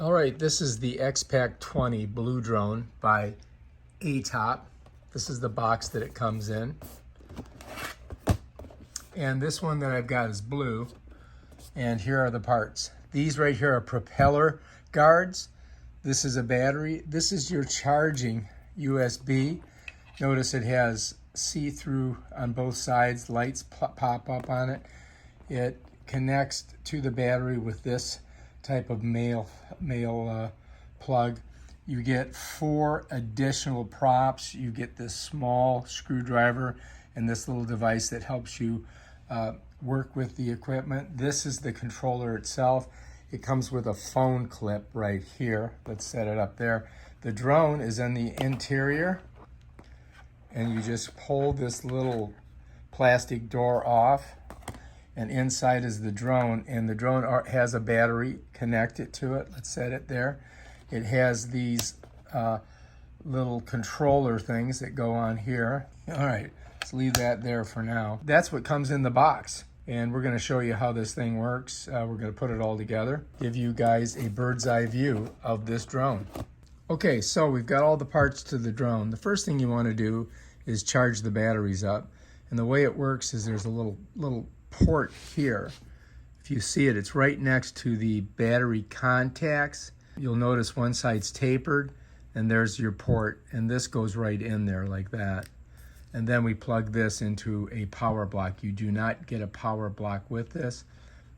All right, this is the X20 Blue Drone by ATTOP. This is the box that it comes in. And this one that I've got is blue. And here are the parts. These right here are propeller guards. This is a battery. This is your charging USB. Notice it has see-through on both sides. Lights pop up on it. It connects to the battery with this type of male plug. You get 4 additional props. You get this small screwdriver and this little device that helps you work with the equipment. This is the controller itself. It comes with a phone clip right here. Let's set it up there. The drone is in the interior, and you just pull this little plastic door off, and inside is the drone, and the drone has a battery connected to it. Let's set it there. It has these little controller things that go on here. All right, let's leave that there for now. That's what comes in the box, and we're going to show you how this thing works. We're going to put it all together, give you guys a bird's eye view of this drone. Okay, so we've got all the parts to the drone. The first thing you want to do is charge the batteries up, and the way it works is there's a little port here. If you see it, it's right next to the battery contacts. You'll notice one side's tapered, and there's your port, and this goes right in there like that. And then we plug this into a power block. You do not get a power block with this,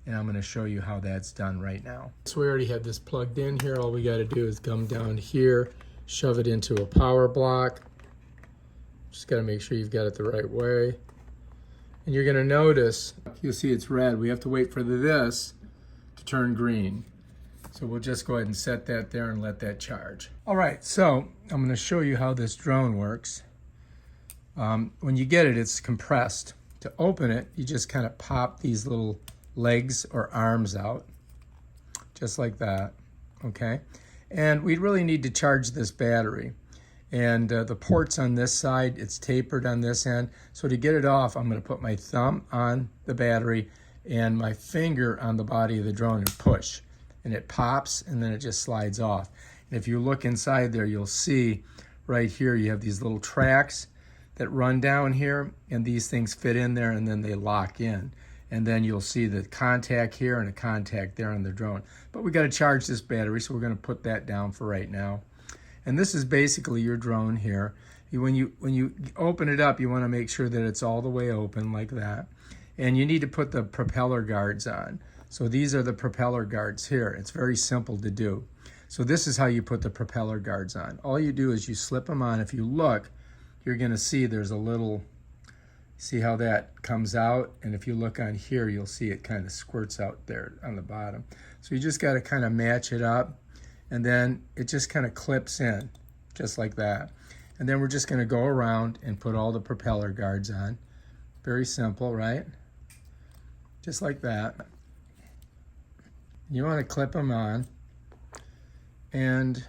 and I'm going to show you how that's done right now. So we already have this plugged in here. All we got to do is come down here, shove it into a power block. Just got to make sure you've got it the right way. And you're going to notice, you'll see it's red. We have to wait for this to turn green. So we'll just go ahead and set that there and let that charge. All right, so I'm going to show you how this drone works. When you get it, it's compressed. To open it, you just kind of pop these little legs or arms out, just like that, okay? And we really need to charge this battery. And the port's on this side, it's tapered on this end. So to get it off, I'm going to put my thumb on the battery and my finger on the body of the drone and push. And it pops, and then it just slides off. And if you look inside there, you'll see right here you have these little tracks that run down here, and these things fit in there, and then they lock in. And then you'll see the contact here and a contact there on the drone. But we got to charge this battery, so we're going to put that down for right now. And this is basically your drone here. When you open it up, you want to make sure that it's all the way open like that. And you need to put the propeller guards on. So these are the propeller guards here. It's very simple to do. So this is how you put the propeller guards on. All you do is you slip them on. If you look, you're going to see there's a little, see how that comes out? And if you look on here, you'll see it kind of squirts out there on the bottom. So you just got to kind of match it up. And then it just kind of clips in, just like that. And then we're just going to go around and put all the propeller guards on. Very simple, right? Just like that. You want to clip them on. And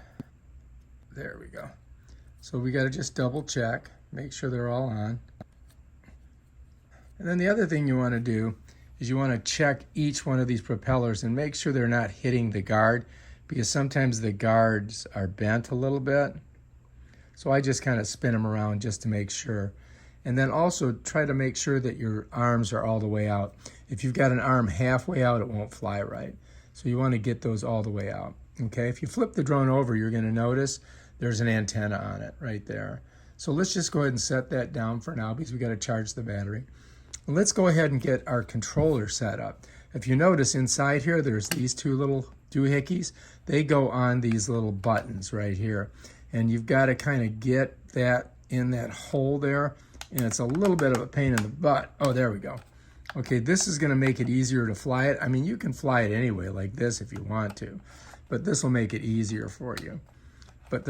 there we go. So we got to just double check, make sure they're all on. And then the other thing you want to do is you want to check each one of these propellers and make sure they're not hitting the guard, because sometimes the guards are bent a little bit. So I just kind of spin them around just to make sure. And then also try to make sure that your arms are all the way out. If you've got an arm halfway out, it won't fly right. So you want to get those all the way out. Okay, if you flip the drone over, you're going to notice there's an antenna on it right there. So let's just go ahead and set that down for now because we got to charge the battery. Let's go ahead and get our controller set up. If you notice inside here, there's these two little doohickeys. They go on these little buttons right here. And you've got to kind of get that in that hole there. And it's a little bit of a pain in the butt. Oh, there we go. Okay, this is going to make it easier to fly it. I mean, you can fly it anyway like this if you want to. But this will make it easier for you. But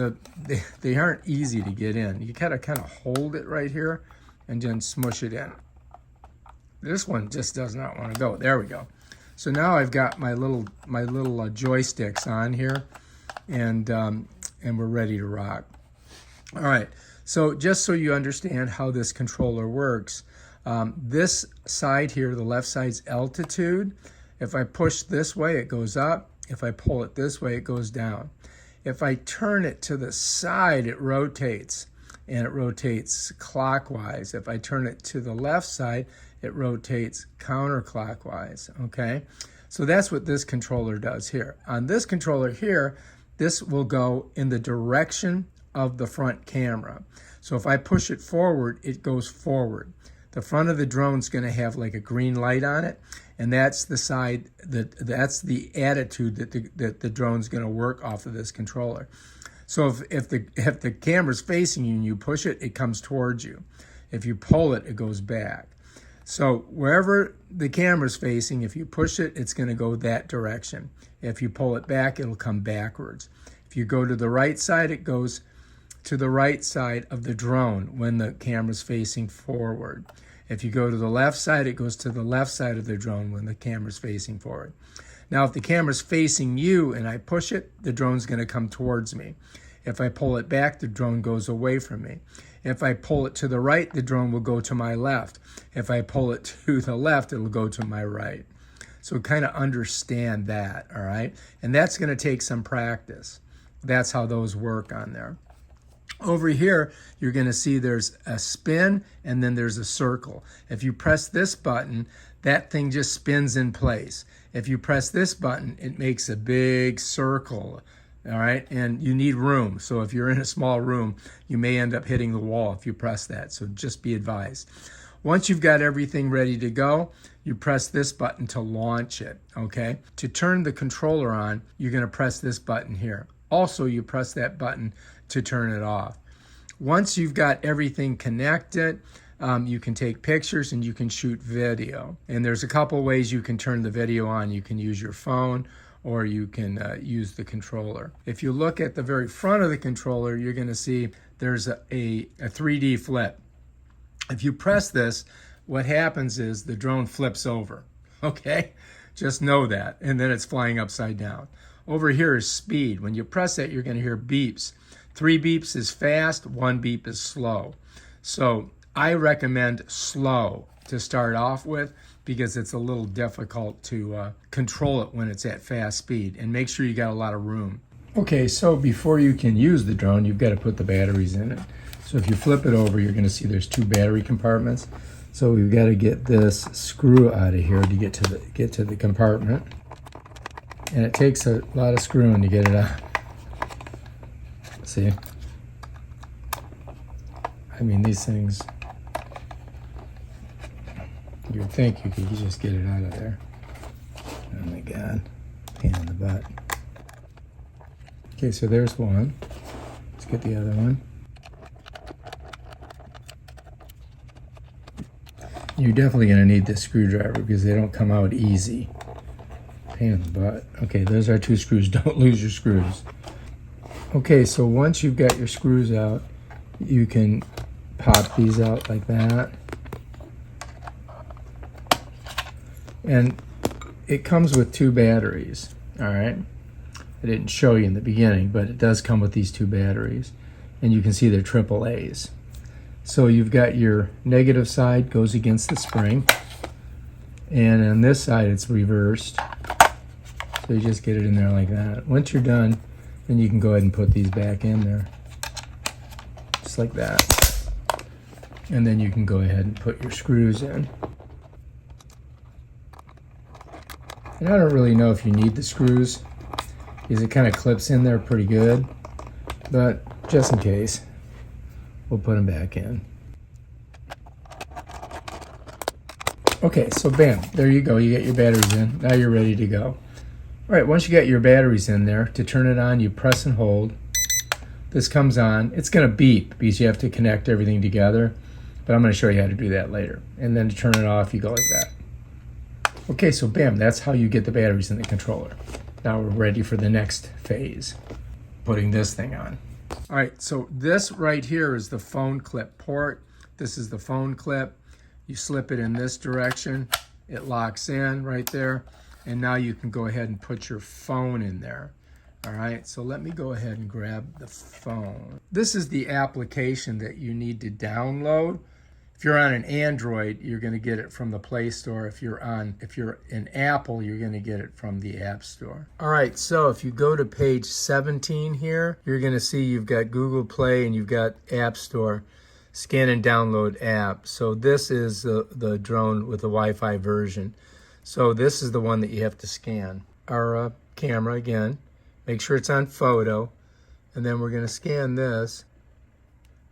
they aren't easy to get in. You gotta kind of hold it right here and then smush it in. This one just does not want to go. There we go. So now I've got my little joysticks on here, and we're ready to rock. All right. So just so you understand how this controller works, this side here, the left side's altitude. If I push this way, it goes up. If I pull it this way, it goes down. If I turn it to the side, it rotates, and it rotates clockwise. If I turn it to the left side, it rotates counterclockwise, okay? So that's what this controller does here. On this controller here, this will go in the direction of the front camera. So if I push it forward, it goes forward. The front of the drone's going to have like a green light on it, and that's the side that's the attitude that the drone's going to work off of this controller. So if the camera's facing you and you push it, it comes towards you. If you pull it, it goes back. So wherever the camera's facing, if you push it, it's going to go that direction. If you pull it back, it'll come backwards. If you go to the right side, it goes to the right side of the drone when the camera's facing forward. If you go to the left side, it goes to the left side of the drone when the camera's facing forward. Now, if the camera's facing you and I push it, the drone's going to come towards me. If I pull it back, the drone goes away from me. If I pull it to the right, the drone will go to my left. If I pull it to the left, it'll go to my right. So kind of understand that, all right? And that's going to take some practice. That's how those work on there. Over here, you're going to see there's a spin and then there's a circle. If you press this button, that thing just spins in place. If you press this button, it makes a big circle, all right? And you need room. So if you're in a small room, you may end up hitting the wall if you press that. So just be advised. Once you've got everything ready to go, you press this button to launch it, okay? To turn the controller on, you're going to press this button here. Also, you press that button to turn it off. Once you've got everything connected, you can take pictures and you can shoot video. And there's a couple ways you can turn the video on. You can use your phone or you can use the controller. If you look at the very front of the controller, you're going to see there's a 3D flip. If you press this, what happens is the drone flips over, okay? Just know that, and then it's flying upside down. Over here is speed. When you press it, you're going to hear beeps. 3 beeps is fast, 1 beep is slow. So I recommend slow to start off with because it's a little difficult to control it when it's at fast speed, and make sure you got a lot of room. Okay, so before you can use the drone, you've got to put the batteries in it. So if you flip it over, you're going to see there's 2 battery compartments. So we've got to get this screw out of here to get to the compartment. And it takes a lot of screwing to get it out. See? I mean, these things, you'd think you could just get it out of there. Oh my God, pain in the butt. Okay, so there's one. Let's get the other one. You're definitely going to need this screwdriver because they don't come out easy. Pain in the butt. Okay, those are 2 screws. Don't lose your screws. Okay, so once you've got your screws out, you can pop these out like that. And it comes with 2 batteries, all right? I didn't show you in the beginning, but it does come with these 2 batteries. And you can see they're AAAs. So you've got your negative side goes against the spring. And on this side, it's reversed. So you just get it in there like that. Once you're done, then you can go ahead and put these back in there. Just like that. And then you can go ahead and put your screws in. And I don't really know if you need the screws because it kind of clips in there pretty good. But just in case, we'll put them back in. Okay, so bam, there you go. You get your batteries in. Now you're ready to go. All right, once you get your batteries in there, to turn it on, you press and hold. This comes on. It's going to beep because you have to connect everything together, but I'm going to show you how to do that later. And then to turn it off, you go like that. Okay, so bam, that's how you get the batteries in the controller. Now we're ready for the next phase, putting this thing on. All right, so this right here is the phone clip port. This is the phone clip. You slip it in this direction. It locks in right there. And now you can go ahead and put your phone in there. All right, so let me go ahead and grab the phone. This is the application that you need to download. If you're on an Android, you're going to get it from the Play Store. If you're in Apple, you're going to get it from the App Store. All right, so if you go to page 17 here, you're going to see you've got Google Play and you've got App Store. Scan and download app. So this is the drone with the Wi-Fi version. So this is the one that you have to scan. Our camera again. Make sure it's on photo. And then we're going to scan this.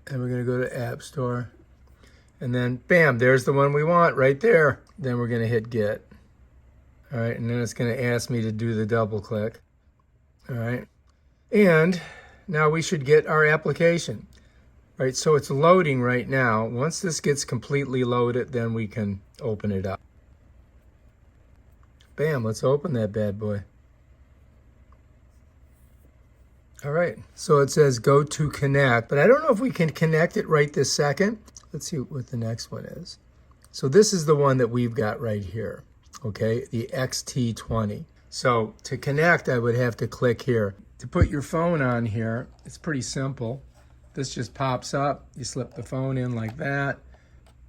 And we're going to go to App Store. And then, bam, there's the one we want right there. Then we're going to hit Get. All right, and then it's going to ask me to do the double click. All right. And now we should get our application. All right, so it's loading right now. Once this gets completely loaded, then we can open it up. Bam, let's open that bad boy. All right, so it says go to connect, but I don't know if we can connect it right this second. Let's see what the next one is. So this is the one that we've got right here, okay, the XT20. So to connect, I would have to click here. To put your phone on here, it's pretty simple. This just pops up, you slip the phone in like that,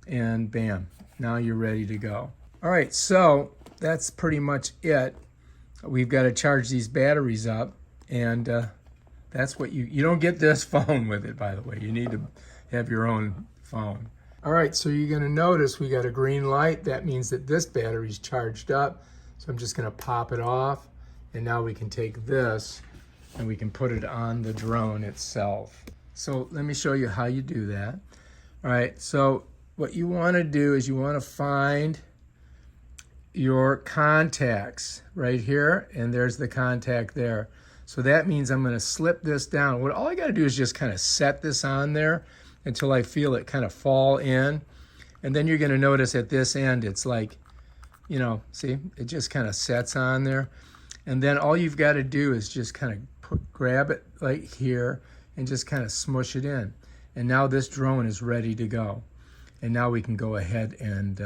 and bam, now you're ready to go. All right, so that's pretty much it. We've got to charge these batteries up, and that's what you don't get this phone with it, by the way. You need to have your own phone. All right, so you're going to notice we got a green light. That means that this battery's charged up. So I'm just going to pop it off, and now we can take this and we can put it on the drone itself. So let me show you how you do that. All right, so what you want to do is you want to find your contacts right here, and there's the contact there. So that means I'm going to slip this down. All I got to do is just kind of set this on there until I feel it kind of fall in. And then you're going to notice at this end, it's like, you know, see, it just kind of sets on there. And then all you've got to do is just kind of grab it like here and just kind of smush it in. And now this drone is ready to go. And now we can go ahead and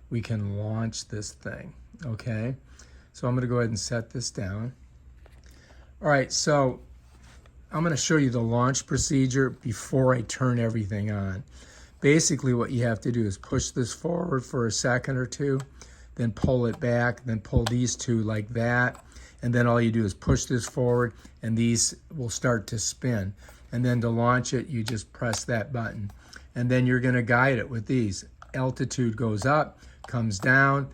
we can launch this thing, okay? So I'm going to go ahead and set this down. All right, so I'm going to show you the launch procedure before I turn everything on. Basically, what you have to do is push this forward for a second or two, then pull it back, then pull these two like that, and then all you do is push this forward, and these will start to spin. And then to launch it, you just press that button. And then you're going to guide it with these. Altitude goes up, comes down,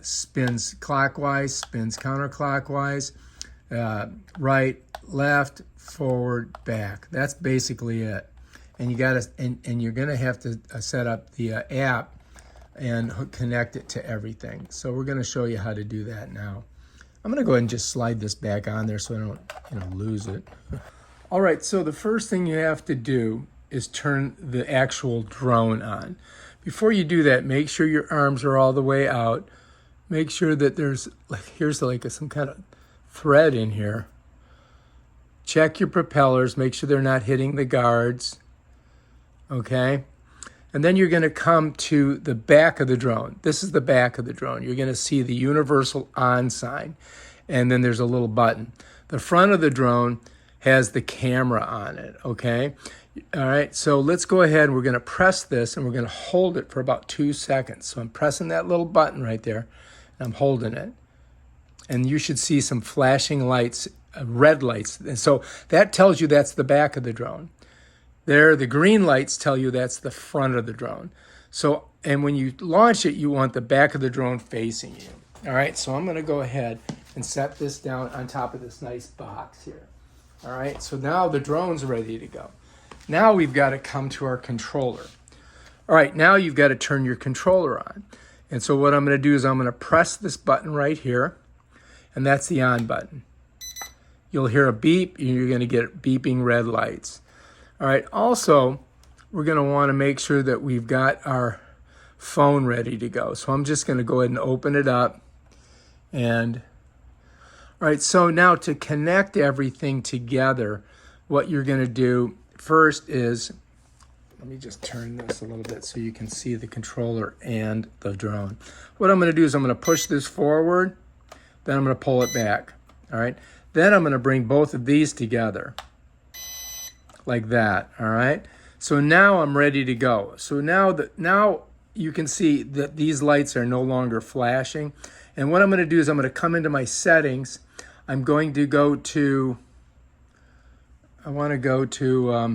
spins clockwise, spins counterclockwise, right, left, forward, back. That's basically it. And you got to, and you're going to have to set up the app and connect it to everything. So we're going to show you how to do that now. I'm going to go ahead and just slide this back on there so I don't, lose it. All right, so the first thing you have to do is turn the actual drone on. Before you do that, make sure your arms are all the way out. Make sure that there's, here's some kind of thread in here. Check your propellers, make sure they're not hitting the guards, okay? And then you're gonna come to the back of the drone. This is the back of the drone. You're gonna see the universal on sign, and then there's a little button. The front of the drone has the camera on it, okay? All right, so let's go ahead, we're gonna press this and we're gonna hold it for about 2 seconds. So I'm pressing that little button right there, and I'm holding it. And you should see some flashing lights, red lights. And so that tells you that's the back of the drone. There, the green lights tell you that's the front of the drone. So, and when you launch it, you want the back of the drone facing you. All right, so I'm gonna go ahead and set this down on top of this nice box here. All right, so now the drone's ready to go. Now we've got to come to our controller. All right, now you've got to turn your controller on. And so what I'm gonna do is I'm gonna press this button right here, and that's the on button. You'll hear a beep, and you're gonna get beeping red lights. All right, also, we're gonna wanna make sure that we've got our phone ready to go. So I'm just gonna go ahead and open it up. And, all right, so now to connect everything together, what you're gonna do first is, let me just turn this a little bit so you can see the controller and the drone. What I'm gonna do is I'm gonna push this forward, then I'm gonna pull it back, all right? Then I'm gonna bring both of these together, like that, all right? So now I'm ready to go. So now you can see that these lights are no longer flashing. And what I'm going to do is I'm going to come into my settings. I'm going to go to, I want to go to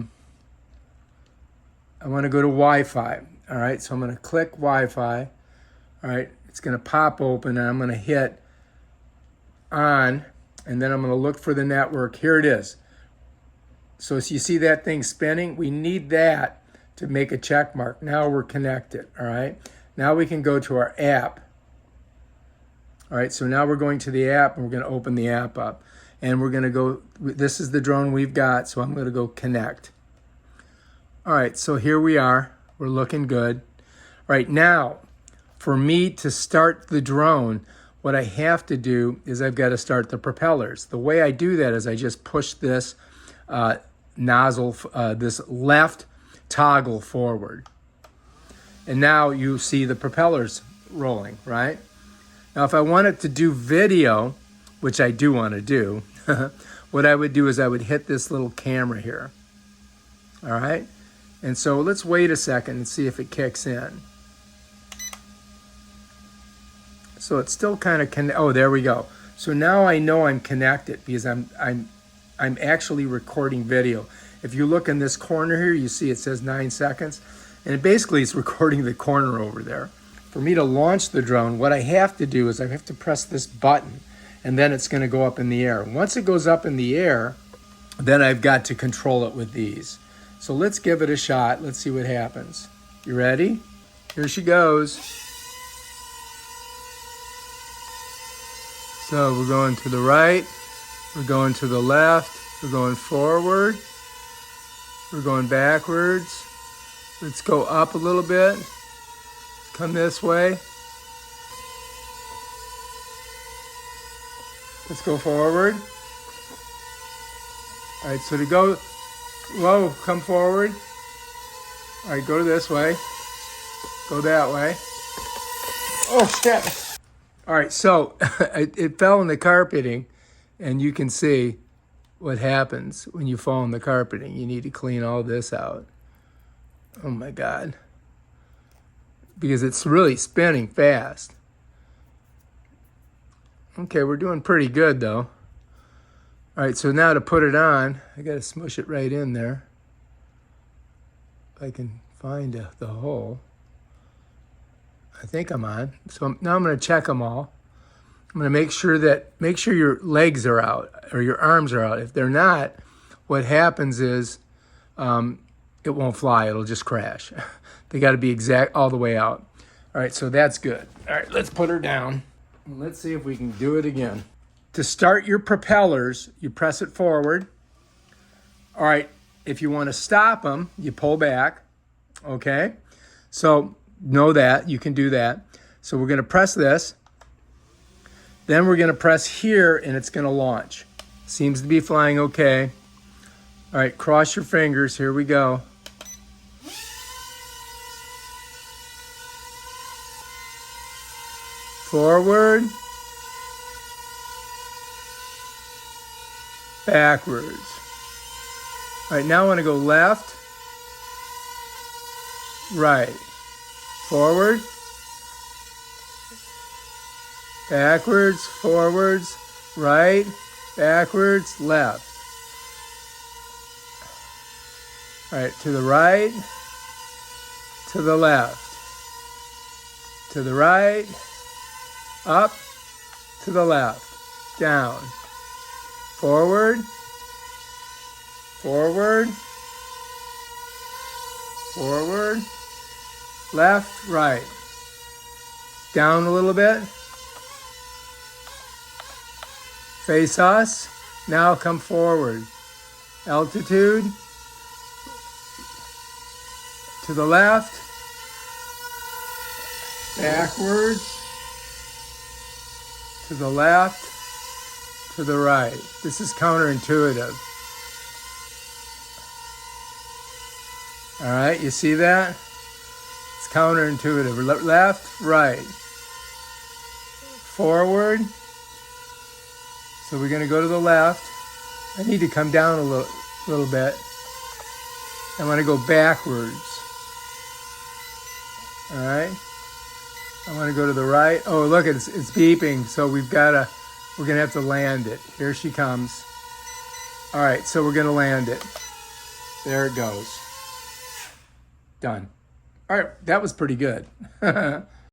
Wi-Fi. All right, so I'm going to click Wi-Fi. All right, it's going to pop open and I'm going to hit on, and then I'm going to look for the network. Here it is. So as you see that thing spinning, we need that to make a check mark. Now we're connected, all right? Now we can go to our app. All right, so now we're going to the app and we're going to open the app up. And we're going to go, this is the drone we've got, so I'm going to go connect. All right, so here we are. We're looking good. All right, now for me to start the drone, what I have to do is I've got to start the propellers. The way I do that is I just push this nozzle, this left toggle forward. And now you see the propellers rolling, right? Now if I wanted to do video, which I do want to do, what I would do is I would hit this little camera here. All right? And so let's wait a second and see if it kicks in. So it's still kind of oh, there we go. So now I know I'm connected because I'm actually recording video. If you look in this corner here, you see it says 9 seconds. And it basically is recording the corner over there. For me to launch the drone, what I have to do is I have to press this button and then it's going to go up in the air. Once it goes up in the air, then I've got to control it with these. So let's give it a shot. Let's see what happens. You ready? Here she goes. So we're going to the right, we're going to the left, we're going forward, we're going backwards. Let's go up a little bit. Come this way. Let's go forward. All right, so to go, whoa, come forward. All right, go this way. Go that way. Oh, shit. All right, so it fell in the carpeting, and you can see what happens when you fall in the carpeting. You need to clean all this out. Oh my God. Because it's really spinning fast. Okay, we're doing pretty good though. All right, so now to put it on, I gotta smush it right in there. If I can find the hole. I think I'm on. So now I'm gonna check them all. I'm gonna make sure your legs are out or your arms are out. If they're not, what happens is it won't fly, it'll just crash. They gotta be exact all the way out. All right, so that's good. All right, let's put her down. And let's see if we can do it again. To start your propellers, you press it forward. All right, if you wanna stop them, you pull back, okay? So know that, you can do that. So we're gonna press this. Then we're gonna press here and it's gonna launch. Seems to be flying okay. All right, cross your fingers, here we go. Forward. Backwards. All right, now I wanna go left, right. Forward, backwards, forwards, right, backwards, left. All right, to the right, to the left, to the right, up, to the left, down, forward, forward, forward, left, right. Down a little bit. Face us. Now come forward. Altitude. To the left. Backwards. To the left. To the right. This is counterintuitive. All right, you see that? It's counterintuitive. Left, right. Forward. So we're going to go to the left. I need to come down a little bit. I want to go backwards. All right. I want to go to the right. Oh, look, it's beeping. So we're going to have to land it. Here she comes. All right, so we're going to land it. There it goes. Done. All right, that was pretty good.